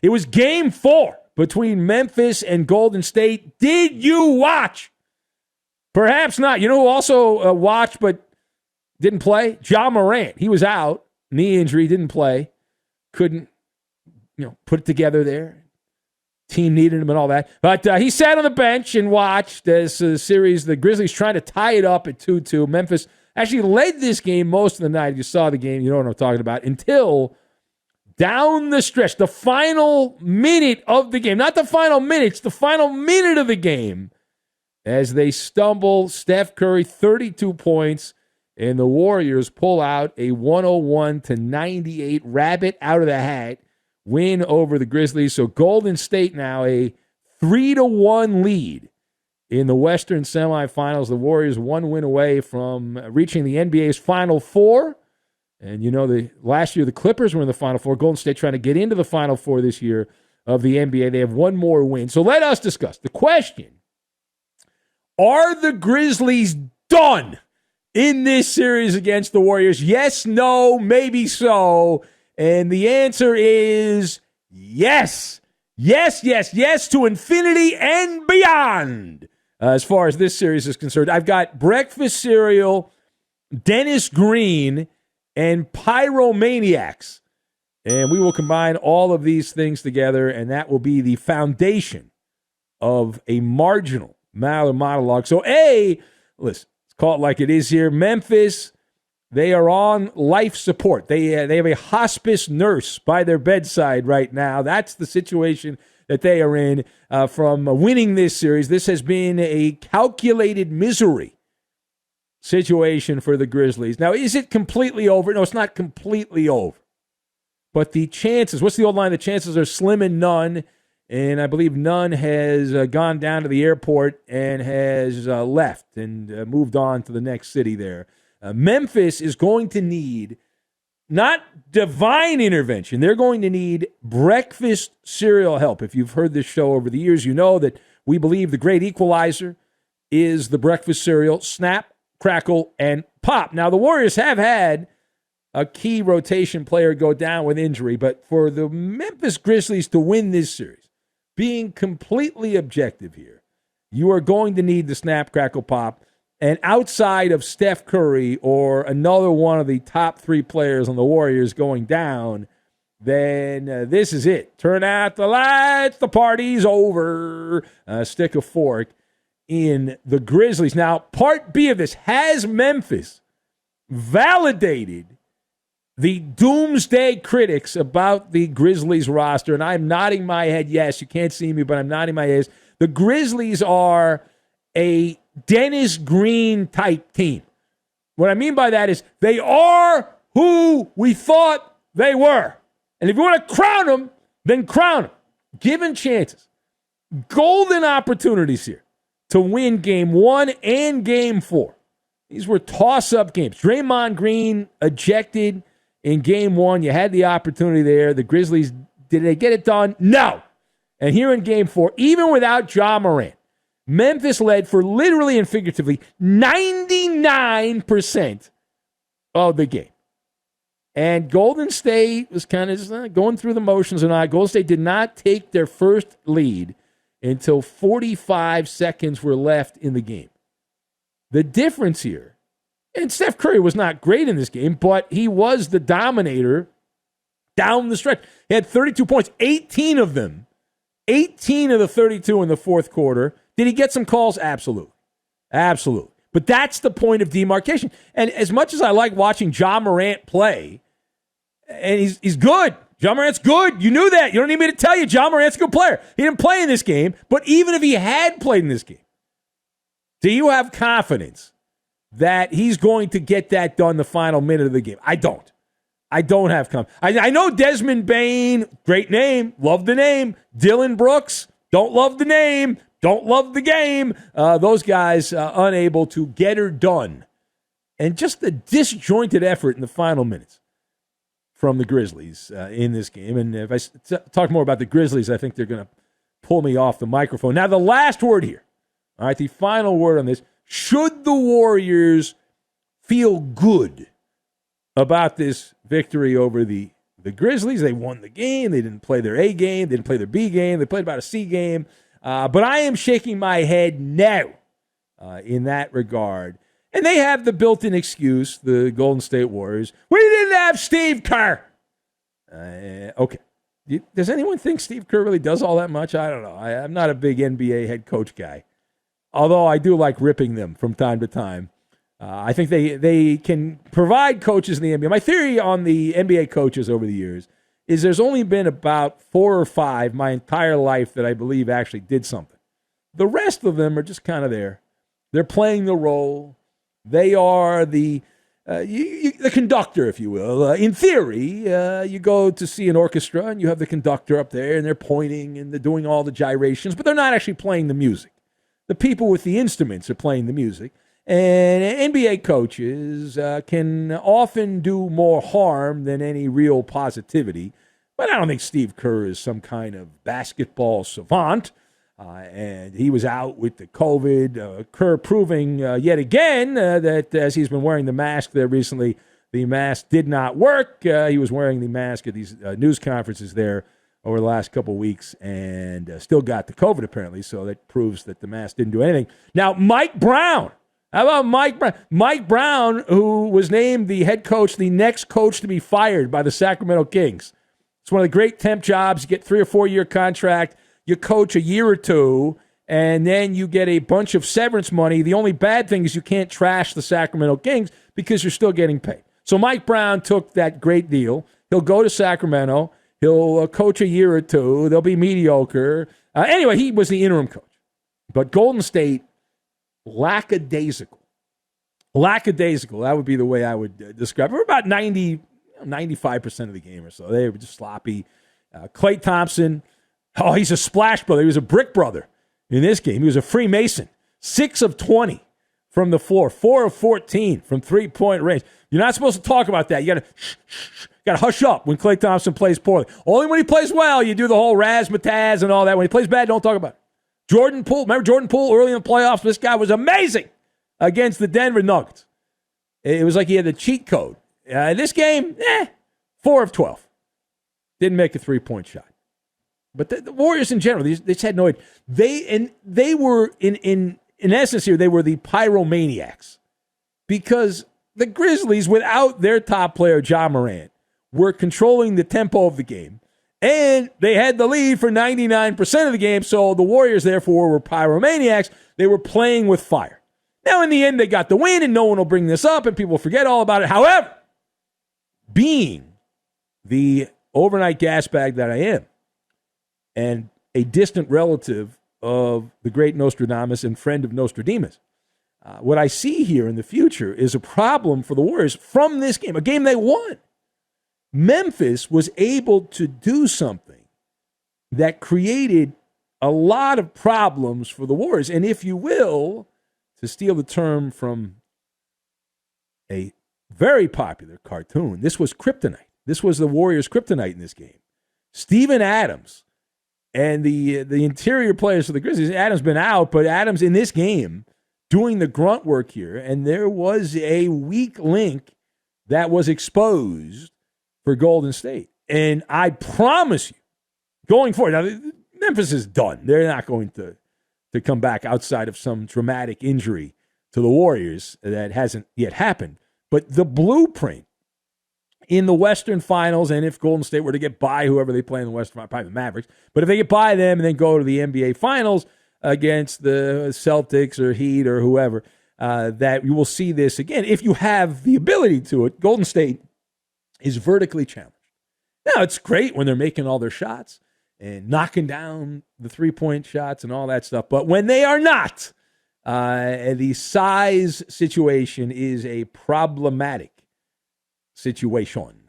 It was game 4 between Memphis and Golden State. Did you watch? Perhaps not. You know who also watched but didn't play? Ja Morant. He was out. Knee injury, didn't play. Couldn't, put it together there. Team needed him and all that. But he sat on the bench and watched as the series, the Grizzlies trying to tie it up at 2-2. Memphis actually led this game most of the night. If you saw the game, you know what I'm talking about. Until down the stretch, the final minute of the game. Not the final minutes, the final minute of the game. As they stumble, Steph Curry, 32 points, and the Warriors pull out a 101-98 rabbit out of the hat win over the Grizzlies. So Golden State now a 3-1 lead in the Western semifinals. The Warriors 1 win away from reaching the NBA's Final Four. And last year the Clippers were in the Final Four. Golden State trying to get into the Final Four this year of the NBA. They have one more win. So let us discuss the question. Are the Grizzlies done in this series against the Warriors? Yes, no, maybe so. And the answer is yes. Yes, yes, yes to infinity and beyond. As far as this series is concerned, I've got breakfast cereal, Dennis Green, and Pyromaniacs. And we will combine all of these things together, and that will be the foundation of a marginal Maller monologue. So, listen, let's call it like it is here. Memphis, they are on life support. They have a hospice nurse by their bedside right now. That's the situation that they are in from winning this series. This has been a calculated misery situation for the Grizzlies. Now, is it completely over? No, it's not completely over. But the chances, what's the old line? The chances are slim and none. And I believe Nunn has gone down to the airport and has left and moved on to the next city there. Memphis is going to need not divine intervention. They're going to need breakfast cereal help. If you've heard this show over the years, you know that we believe the great equalizer is the breakfast cereal, Snap, Crackle, and Pop. Now, the Warriors have had a key rotation player go down with injury, but for the Memphis Grizzlies to win this series, being completely objective here, you are going to need the Snap, Crackle, Pop. And outside of Steph Curry or another one of the top 3 players on the Warriors going down, then this is it. Turn out the lights, the party's over. Stick a fork in the Grizzlies. Now, part B of this, has Memphis validated the doomsday critics about the Grizzlies roster? And I'm nodding my head yes. You can't see me, but I'm nodding my head. The Grizzlies are a Dennis Green type team. What I mean by that is they are who we thought they were. And if you want to crown them, then crown them. Given chances. Golden opportunities here to win game 1 and game 4. These were toss-up games. Draymond Green ejected in game 1. You had the opportunity there. The Grizzlies, did they get it done? No. And here in game 4, even without Ja Morant, Memphis led for literally and figuratively 99% of the game. And Golden State was kind of just going through the motions and all. Golden State did not take their first lead until 45 seconds were left in the game. The difference here, and Steph Curry was not great in this game, but he was the dominator down the stretch. He had 32 points, 18 of them, 18 of the 32 in the fourth quarter. Did he get some calls? Absolutely. Absolutely. But that's the point of demarcation. And as much as I like watching Ja Morant play, and he's good. Ja Morant's good. You knew that. You don't need me to tell you Ja Morant's a good player. He didn't play in this game, but even if he had played in this game, do you have confidence that he's going to get that done the final minute of the game? I don't. I don't have confidence. I know Desmond Bane, great name, love the name. Dylan Brooks, don't love the name, don't love the game. Those guys unable to get her done. And just the disjointed effort in the final minutes from the Grizzlies in this game. And if I talk more about the Grizzlies, I think they're going to pull me off the microphone. Now, the last word here. All right, the final word on this. Should the Warriors feel good about this victory over the The Grizzlies, they won the game. They didn't play their A game. They didn't play their B game. They played about a C game. But I am shaking my head no in that regard. And they have the built-in excuse, the Golden State Warriors. We didn't have Steve Kerr. Okay. Does anyone think Steve Kerr really does all that much? I don't know. I'm not a big NBA head coach guy, although I do like ripping them from time to time. I think they can provide coaches in the NBA. My theory on the NBA coaches over the years is there's only been about 4 or 5 my entire life that I believe actually did something. The rest of them are just kind of there. They're playing the role. They are the conductor, if you will. In theory, you go to see an orchestra and you have the conductor up there and they're pointing and they're doing all the gyrations, but they're not actually playing the music. The people with the instruments are playing the music. And NBA coaches can often do more harm than any real positivity. But I don't think Steve Kerr is some kind of basketball savant. And he was out with the COVID. Kerr proving yet again that as he's been wearing the mask there recently, the mask did not work. He was wearing the mask at these news conferences there over the last couple of weeks and still got the COVID apparently. So that proves that the mask didn't do anything. Now, Mike Brown. How about Mike Brown? Mike Brown, who was named the head coach, the next coach to be fired by the Sacramento Kings. It's one of the great temp jobs. You get 3 or 4 year contract. You coach a year or 2, and then you get a bunch of severance money. The only bad thing is you can't trash the Sacramento Kings because you're still getting paid. So Mike Brown took that great deal. He'll go to Sacramento. He'll coach a year or 2. They'll be mediocre. Anyway, he was the interim coach. But Golden State, lackadaisical. Lackadaisical, that would be the way I would describe it. We're about 95% of the game or so. They were just sloppy. Klay Thompson, he's a splash brother. He was a brick brother in this game. He was a Freemason. 6 of 20 from the floor. 4 of 14 from three-point range. You're not supposed to talk about that. You got to hush up when Klay Thompson plays poorly. Only when he plays well, you do the whole razzmatazz and all that. When he plays bad, don't talk about it. Jordan Poole, remember Jordan Poole early in the playoffs? This guy was amazing against the Denver Nuggets. It was like he had the cheat code. This game, 4 of 12. Didn't make a three-point shot. But the Warriors in general, they just had no idea. They were, in essence here, they were the pyromaniacs. Because the Grizzlies, without their top player, Ja Morant, were controlling the tempo of the game. And they had the lead for 99% of the game, so the Warriors, therefore, were pyromaniacs. They were playing with fire. Now, in the end, they got the win, and no one will bring this up, and people forget all about it. However, being the overnight gas bag that I am, and a distant relative of the great Nostradamus and friend of Nostradamus, what I see here in the future is a problem for the Warriors from this game, a game they won. Memphis was able to do something that created a lot of problems for the Warriors. And if you will, to steal the term from a very popular cartoon, this was Kryptonite. This was the Warriors' Kryptonite in this game. Steven Adams and the interior players for the Grizzlies, Adams been out, but Adams in this game doing the grunt work here, and there was a weak link that was exposed for Golden State. And I promise you, going forward, now Memphis is done. They're not going to come back outside of some dramatic injury to the Warriors that hasn't yet happened. But the blueprint in the Western Finals, and if Golden State were to get by whoever they play in the Western Finals, probably the Mavericks, but if they get by them and then go to the NBA Finals against the Celtics or Heat or whoever, that you will see this again. If you have the ability to it, Golden State is vertically challenged. Now, it's great when they're making all their shots and knocking down the three-point shots and all that stuff. But when they are not, the size situation is a problematic situation.